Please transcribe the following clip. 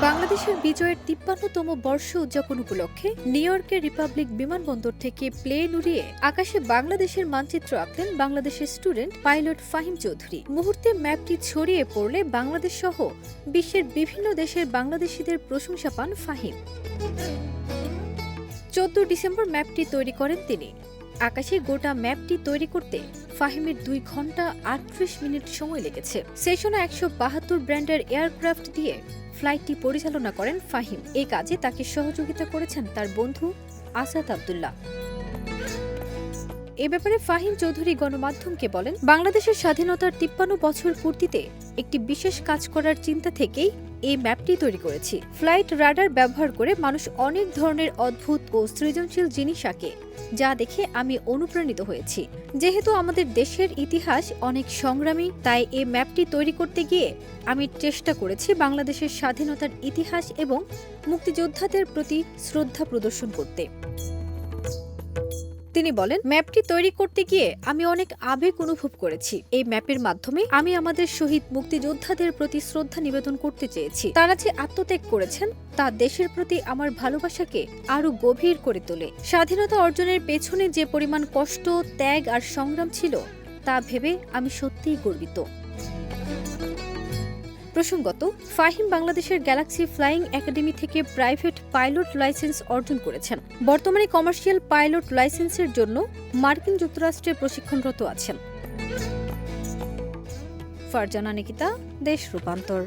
বাংলাদেশের বিজয়ের ৫৩তম বর্ষ উদযাপন উপলক্ষে নিউ ইয়র্কের রিপাবলিক বিমানবন্দর থেকে প্লেন উড়িয়ে আকাশে বাংলাদেশের মানচিত্র আঁকলেন বাংলাদেশের স্টুডেন্ট পাইলট ফাহিম চৌধুরী। মুহূর্তে ম্যাপটি ছড়িয়ে পড়লে বাংলাদেশ সহ বিশ্বের বিভিন্ন দেশের বাংলাদেশিদের প্রশংসা পান ফাহিম। ১৪ ডিসেম্বর ম্যাপটি তৈরি করেন তিনি। আকাশে গোটা ম্যাপটি তৈরি করতে ফাহিমের ২ ঘন্টা ৩৮ মিনিট সময় লেগেছে। সেশনে ১৭২ ব্র্যান্ডের এয়ারক্রাফট দিয়ে ফ্লাইটটি পরিচালনা করেন ফাহিম। এই কাজে তাকে সহযোগিতা করেছেন তার বন্ধু আসাদ আব্দুল্লাহ। এ ব্যাপারে ফাহিম চৌধুরী গণমাধ্যমকে বলেন, বাংলাদেশের স্বাধীনতার ৫৩ বছর পূর্তিতে একটি বিশেষ কাজ করার চিন্তা থেকেই এই ম্যাপটি তৈরি করেছি। ফ্লাইট রাডার ব্যবহার করে মানুষ অনেক ধরনের অদ্ভুত ও সৃজনশীল জিনিস আঁকে, যা দেখে আমি অনুপ্রাণিত হয়েছি। যেহেতু আমাদের দেশের ইতিহাস অনেক সংগ্রামী, তাই এই ম্যাপটি তৈরি করতে গিয়ে আমি চেষ্টা করেছি বাংলাদেশের স্বাধীনতার ইতিহাস এবং মুক্তিযোদ্ধাদের প্রতি শ্রদ্ধা প্রদর্শন করতে। তিনি বলেন, ম্যাপটি তৈরি করতে গিয়ে আমি অনেক আবেগ অনুভব করেছি। এই ম্যাপের মাধ্যমে আমি আমাদের শহীদ মুক্তিযোদ্ধাদের প্রতি শ্রদ্ধা নিবেদন করতে চেয়েছি। তারা যে আত্মত্যাগ করেছেন তা দেশের প্রতি আমার ভালোবাসাকে আরো গভীর করে তোলে। স্বাধীনতা অর্জনের পেছনে যে পরিমাণ কষ্ট, ত্যাগ আর সংগ্রাম ছিল তা ভেবে আমি সত্যিই গর্বিত। প্রসঙ্গত, ফাহিম বাংলাদেশের গ্যালাক্সি ফ্লাইং একাডেমি থেকে প্রাইভেট পাইলট লাইসেন্স অর্জন করেছেন। বর্তমানে কমার্শিয়াল পাইলট লাইসেন্সের জন্য মার্কিন যুক্তরাষ্ট্রে প্রশিক্ষণরত আছেন। ফারজানা নিকিতা, দেশ রূপান্তর।